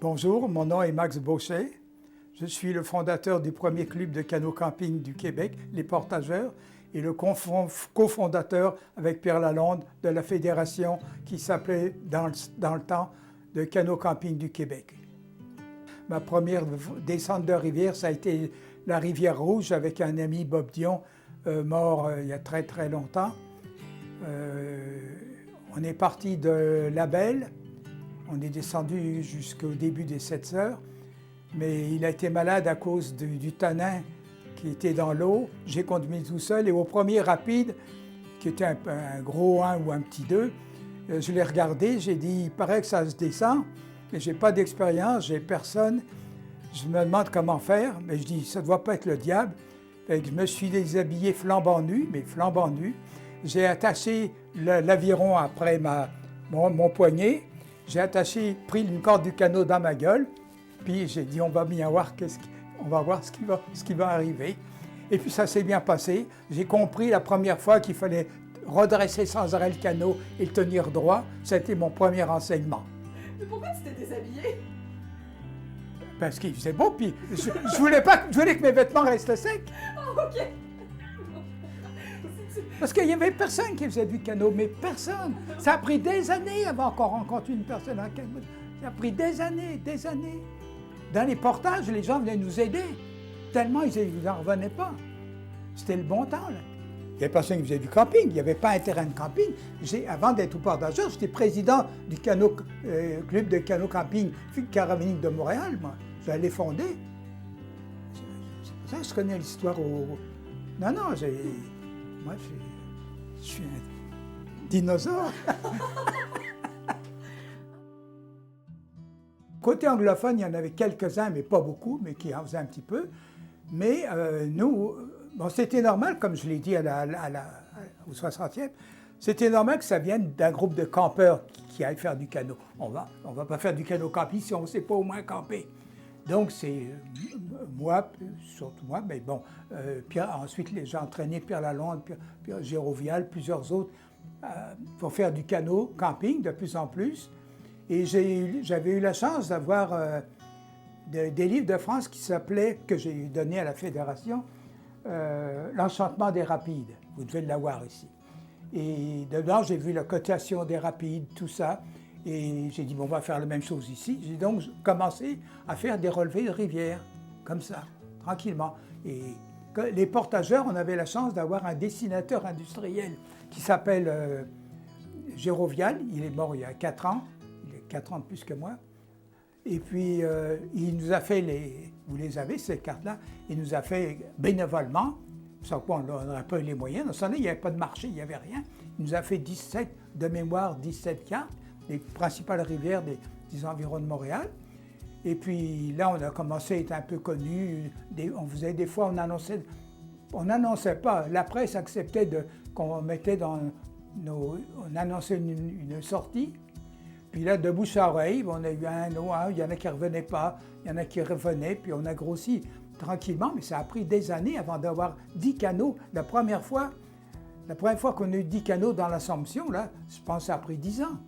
Bonjour, mon nom est Max Beauchet. Je suis le fondateur du premier club de canot-camping du Québec, les Portageurs, et le cofondateur avec Pierre Lalonde de la fédération qui s'appelait dans le temps de canot-camping du Québec. Ma première descente de rivière, ça a été la rivière Rouge avec un ami, Bob Dion, mort il y a très très longtemps. On est parti de La Belle, on est descendu jusqu'au début des 7 Sœurs, mais il a été malade à cause du tanin qui était dans l'eau. J'ai conduit tout seul et au premier rapide, qui était un gros 1 ou un petit 2, je l'ai regardé, j'ai dit, il paraît que ça se descend, mais je n'ai pas d'expérience, j'ai personne. Je me demande comment faire, mais je dis, ça ne doit pas être le diable. Fait que je me suis déshabillé flambant nu, mais flambant nu. J'ai attaché l'aviron après mon poignet. J'ai pris une corde du canot dans ma gueule, puis j'ai dit, on va bien voir, on va voir ce qui va arriver. Et puis ça s'est bien passé. J'ai compris la première fois qu'il fallait redresser sans arrêt le canot et le tenir droit. C'était mon premier enseignement. Mais pourquoi tu t'es déshabillé? Parce qu'il faisait beau, puis je voulais que mes vêtements restent secs. Oh, OK. Parce qu'il n'y avait personne qui faisait du canot, mais personne. Ça a pris des années avant qu'on rencontre une personne en canot. Ça a pris des années, des années. Dans les portages, les gens venaient nous aider, tellement ils n'en revenaient pas. C'était le bon temps, là. Il n'y avait personne qui faisait du camping, il n'y avait pas un terrain de camping. Avant d'être au portageur, j'étais président du club de canot-camping caravanique de Montréal, moi. Je l'ai fondé. C'est pour ça que je connais l'histoire Non, moi, je suis un dinosaure. Côté anglophone, il y en avait quelques-uns, mais pas beaucoup, mais qui en faisaient un petit peu. Mais nous, bon, c'était normal, comme je l'ai dit au 60e, c'était normal que ça vienne d'un groupe de campeurs qui aillent faire du canot. On va pas faire du canot-camping si on ne sait pas au moins camper. Donc c'est moi, surtout moi, mais bon, ensuite j'ai entraîné Pierre Lalonde, Pierre Gérovial, plusieurs autres pour faire du canot-camping de plus en plus. Et j'avais eu la chance d'avoir des livres de France que j'ai donné à la Fédération, L'Enchantement des Rapides. Vous devez l'avoir ici. Et dedans, j'ai vu la cotation des rapides, tout ça. Et j'ai dit, bon, on va faire la même chose ici. J'ai donc commencé à faire des relevés de rivière, comme ça, tranquillement. Et les portageurs, on avait la chance d'avoir un dessinateur industriel qui s'appelle Gérovial. Il est mort il y a 4 ans. Il est 4 ans de plus que moi. Et puis, il nous a fait vous les avez, ces cartes-là, il nous a fait bénévolement, sans quoi on n'aurait pas eu les moyens. Dans ce temps-là, il n'y avait pas de marché, il n'y avait rien. Il nous a fait 17 cartes, les principales rivières des environs de Montréal. Et puis là, on a commencé à être un peu connus. On faisait des fois, on n'annonçait pas. La presse acceptait qu'on mettait on annonçait une sortie. Puis là, de bouche à oreille, on a eu il y en a qui ne revenaient pas, il y en a qui revenaient, puis on a grossi tranquillement, mais ça a pris des années avant d'avoir 10 canots. La première fois qu'on a eu 10 canots dans l'Assomption, là, je pense que ça a pris 10 ans.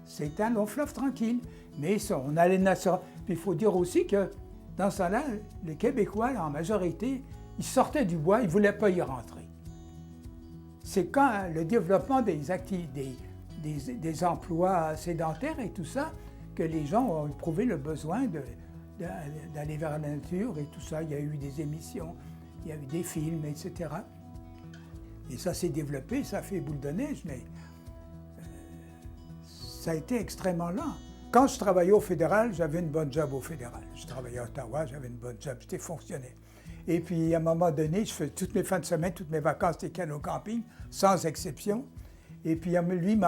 C'était un long fleuve tranquille. Mais ça, on allait national. Puis il faut dire aussi que dans ce temps-là, les Québécois, en majorité, ils sortaient du bois, ils ne voulaient pas y rentrer. C'est quand le développement des emplois sédentaires et tout ça, que les gens ont éprouvé le besoin d'aller vers la nature et tout ça. Il y a eu des émissions, il y a eu des films, etc. Et ça s'est développé, ça a fait boule de neige, mais ça a été extrêmement lent. Quand je travaillais au fédéral, j'avais une bonne job au fédéral. Je travaillais à Ottawa, j'avais une bonne job, j'étais fonctionnaire. Et puis à un moment donné, je faisais toutes mes fins de semaine, toutes mes vacances, c'était canot-camping, sans exception. Et puis lui,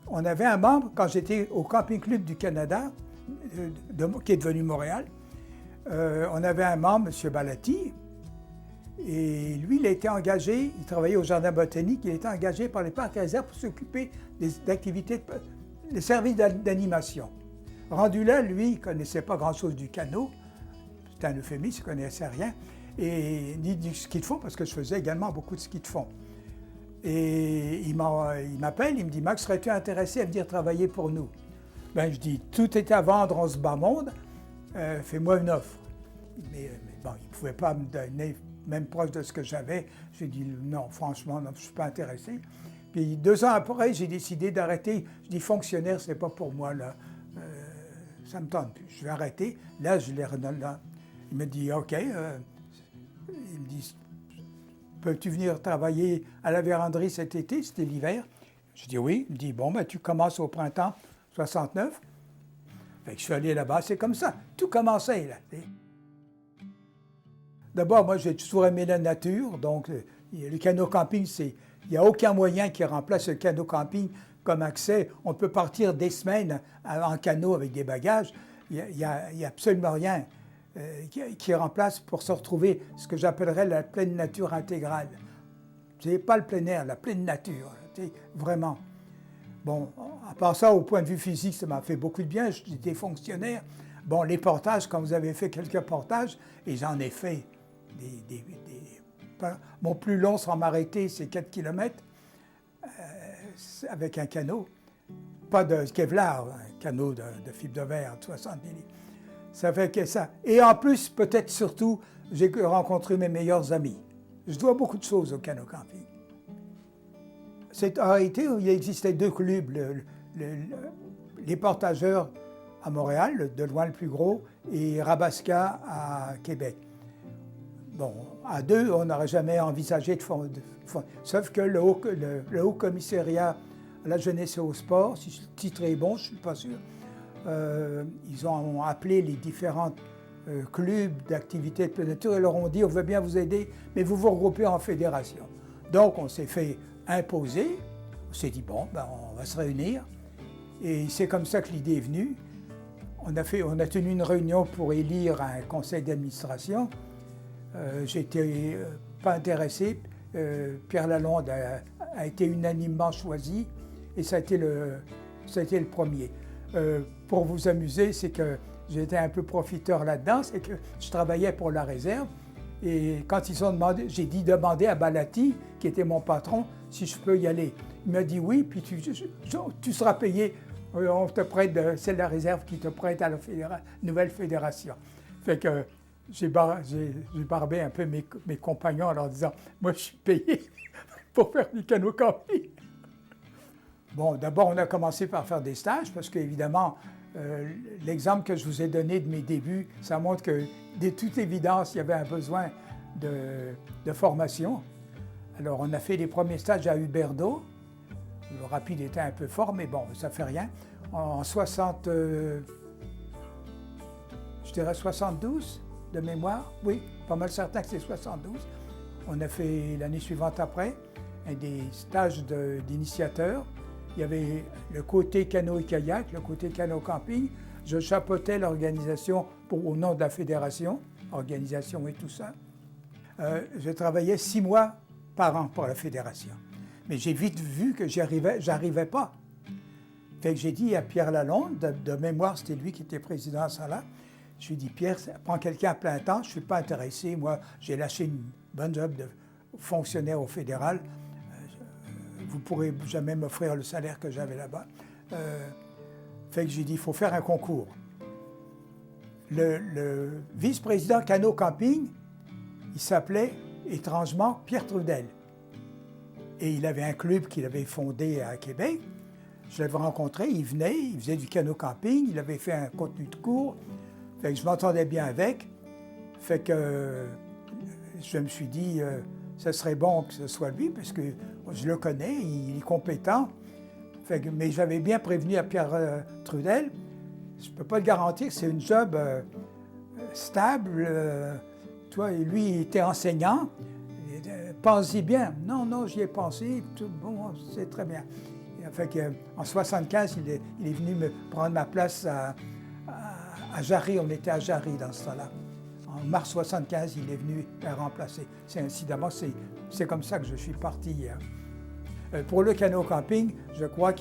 on avait un membre, quand j'étais au Camping Club du Canada, qui est devenu Montréal, on avait un membre, M. Balati, et lui, il a été engagé, il travaillait au Jardin botanique, il a été engagé par les parcs et réserves pour s'occuper d'activités, des services d'animation. Rendu là, lui, il ne connaissait pas grand-chose du canot, c'était un euphémisme, il ne connaissait rien, et ni du ski de fond, parce que je faisais également beaucoup de ski de fond. Et il m'appelle, il me dit « Max, serais-tu intéressé à venir travailler pour nous ?» Ben, je dis, tout est à vendre en ce bas monde, fais-moi une offre. Mais bon, il ne pouvait pas me donner même proche de ce que j'avais. J'ai dit, non, franchement, non, je ne suis pas intéressé. Puis 2 ans après, j'ai décidé d'arrêter. Je dis, fonctionnaire, c'est pas pour moi, là. Ça me tente plus. Je vais arrêter. Là, je l'ai redonné. Il me dit, OK. Il me dit, peux-tu venir travailler à la véranderie cet été? C'était l'hiver. Je dis oui. Il me dit, bon, ben, tu commences au printemps 69. Fait que je suis allé là-bas. C'est comme ça. Tout commençait, là. D'abord, moi, j'ai toujours aimé la nature. Donc, le canot camping, il n'y a aucun moyen qui remplace le canot camping comme accès. On peut partir des semaines en canot avec des bagages. Il n'y a absolument rien qui remplace pour se retrouver ce que j'appellerais la pleine nature intégrale. C'est pas le plein air, la pleine nature, vraiment. Bon, à part ça, au point de vue physique, ça m'a fait beaucoup de bien. J'étais fonctionnaire. Bon, les portages, quand vous avez fait quelques portages, et j'en ai fait mon plus long sans m'arrêter, c'est 4 km avec un canot. Pas de Kevlar, un canot de fibre de verre de 60 mm. Ça fait que ça. Et en plus, peut-être surtout, j'ai rencontré mes meilleurs amis. Je dois beaucoup de choses au canot camping. En réalité, il existait 2 clubs. Les Portageurs à Montréal, de loin le plus gros, et Rabasca à Québec. Bon, à 2, on n'aurait jamais envisagé de fond. Sauf que le Haut Commissariat à la jeunesse et au sport, si le titre est bon, je ne suis pas sûr, ils ont appelé les différents clubs d'activités de pleine nature et leur ont dit, on veut bien vous aider, mais vous vous regroupez en fédération. Donc, on s'est fait imposer. On s'est dit, bon, ben, on va se réunir. Et c'est comme ça que l'idée est venue. On a tenu une réunion pour élire un conseil d'administration. J'étais pas intéressé. Pierre Lalonde a été unanimement choisi et ça a été le premier. Pour vous amuser, c'est que j'étais un peu profiteur là-dedans, c'est que je travaillais pour la réserve et quand ils ont demandé, j'ai dit demander à Balati, qui était mon patron, si je peux y aller. Il m'a dit oui, puis tu seras payé, on te prête, c'est la réserve qui te prête à la nouvelle fédération. Fait que j'ai barbé un peu mes compagnons en leur disant, moi je suis payé pour faire du canot camping. Bon, d'abord on a commencé par faire des stages parce qu'évidemment, l'exemple que je vous ai donné de mes débuts, ça montre que de toute évidence, il y avait un besoin de formation. Alors on a fait les premiers stages à Huberdeau. Le rapide était un peu fort, mais bon, ça ne fait rien. En 72 de mémoire, oui, pas mal certain que c'est 72. On a fait l'année suivante après des stages d'initiateurs. Il y avait le côté canot et kayak, le côté canot camping. Je chapeautais l'organisation au nom de la fédération, organisation et tout ça. Je travaillais 6 mois par an pour la fédération. Mais j'ai vite vu que j'arrivais pas. Fait que j'ai dit à Pierre Lalonde, de mémoire, c'était lui qui était président à ça là. Je lui ai dit, Pierre, prends quelqu'un à plein temps, je ne suis pas intéressé. Moi, j'ai lâché une bonne job de fonctionnaire au fédéral. Vous ne pourrez jamais m'offrir le salaire que j'avais là-bas. Fait que j'ai dit, il faut faire un concours. Le vice-président canot camping, il s'appelait étrangement Pierre Trudel. Et il avait un club qu'il avait fondé à Québec. Je l'avais rencontré, il venait, il faisait du canot camping, il avait fait un contenu de cours. Fait que je m'entendais bien avec. Fait que je me suis dit, ce serait bon que ce soit lui, parce que je le connais, il est compétent. Fait que, mais j'avais bien prévenu à Pierre Trudel, je ne peux pas le garantir que c'est une job stable. Toi, lui, il était enseignant. Pense-y bien. Non, j'y ai pensé. Tout, bon, c'est très bien. Fait que, en 1975, il est venu me prendre ma place à Jarry. On était à Jarry dans ce temps-là. En mars 1975, il est venu me remplacer. Incidemment, c'est comme ça que je suis parti. Pour le canot camping, je crois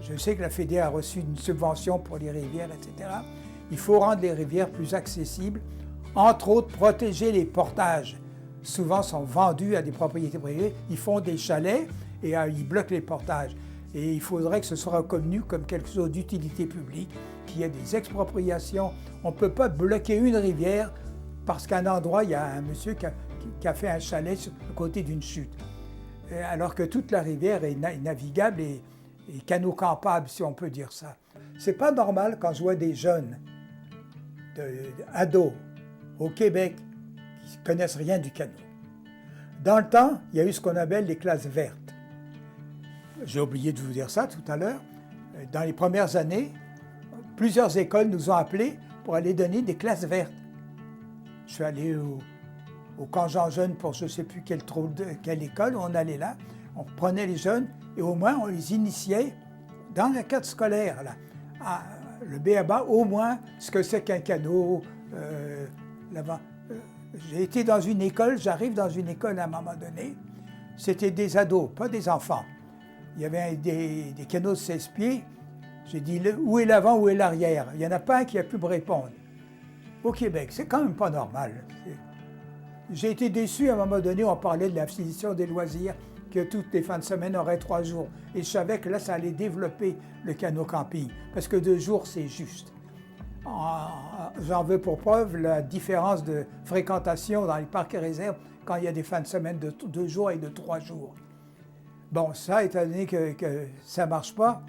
je sais que la Fédé a reçu une subvention pour les rivières, etc. Il faut rendre les rivières plus accessibles. Entre autres, protéger les portages. Souvent sont vendus à des propriétés privées. Ils font des chalets et ils bloquent les portages. Et il faudrait que ce soit reconnu comme quelque chose d'utilité publique, qu'il y ait des expropriations. On ne peut pas bloquer une rivière parce qu'à un endroit, il y a un monsieur qui a fait un chalet sur le côté d'une chute. Alors que toute la rivière est navigable et canot-campable, si on peut dire ça. C'est pas normal quand je vois des jeunes, ados, au Québec, qui ne connaissent rien du canot. Dans le temps, il y a eu ce qu'on appelle les classes vertes. J'ai oublié de vous dire ça tout à l'heure. Dans les premières années, plusieurs écoles nous ont appelés pour aller donner des classes vertes. Je suis allé au camp Jean Jeune pour je ne sais plus quelle école, on allait là, on prenait les jeunes et au moins on les initiait dans la cadre scolaire, là, le b.a.-ba, au moins ce que c'est qu'un canot. J'ai été dans une école, j'arrive dans une école à un moment donné, c'était des ados, pas des enfants. Il y avait des canots de 16 pieds. J'ai dit, où est l'avant, où est l'arrière? Il n'y en a pas un qui a pu me répondre. Au Québec, c'est quand même pas normal. J'ai été déçu à un moment donné, on parlait de la finition des loisirs, que toutes les fins de semaine auraient 3 jours. Et je savais que là, ça allait développer le canot camping, parce que 2 jours, c'est juste. J'en veux pour preuve la différence de fréquentation dans les parcs et réserves quand il y a des fins de semaine de 2 jours et de 3 jours. Bon, ça, étant donné que ça ne marche pas,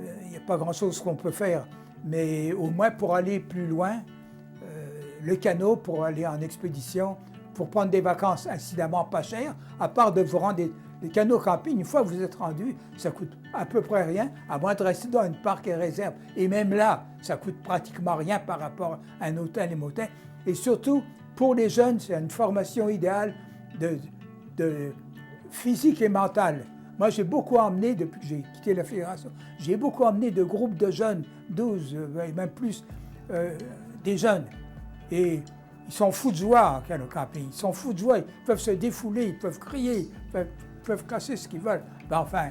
il n'y a pas grand-chose qu'on peut faire. Mais au moins, pour aller plus loin, le canot, pour aller en expédition, pour prendre des vacances incidemment pas chères, à part de vous rendre les canots camping, une fois que vous êtes rendu, ça coûte à peu près rien, à moins de rester dans une parc et réserve. Et même là, ça coûte pratiquement rien par rapport à un hôtel et motel. Et surtout, pour les jeunes, c'est une formation idéale de physique et mentale. Moi, j'ai beaucoup emmené, depuis que j'ai quitté la fédération, j'ai beaucoup emmené de groupes de jeunes, 12, et même plus, des jeunes. Et ils sont fous de joie en canot camping. Ils sont fous de joie. Ils peuvent se défouler, ils peuvent crier, ils peuvent casser ce qu'ils veulent. Ben enfin,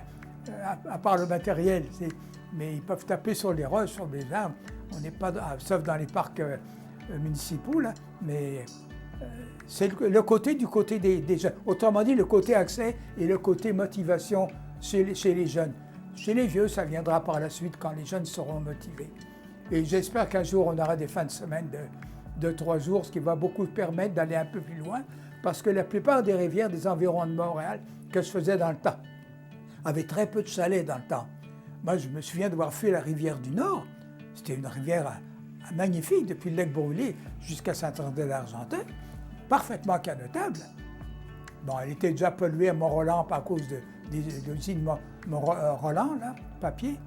à part le matériel, mais ils peuvent taper sur les roches, sur les arbres. On n'est pas, sauf dans les parcs municipaux, là, mais c'est le côté des jeunes. Autrement dit, le côté accès et le côté motivation chez les jeunes. Chez les vieux, ça viendra par la suite quand les jeunes seront motivés. Et j'espère qu'un jour, on aura des fins de semaine de 3 jours, ce qui va beaucoup permettre d'aller un peu plus loin, parce que la plupart des rivières des environs de Montréal que je faisais dans le temps avaient très peu de chalets dans le temps. Moi, je me souviens d'avoir fait la rivière du Nord. C'était une rivière magnifique, depuis le lac Brûlé jusqu'à Saint-André-d'Argentin, parfaitement canotable. Bon, elle était déjà polluée à Mont-Roland à cause de l'usine Mont-Roland, là, papier.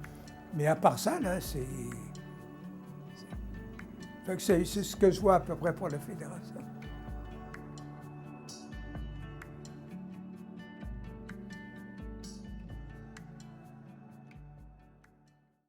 Mais à part ça, là, c'est ce que je vois à peu près pour la fédération.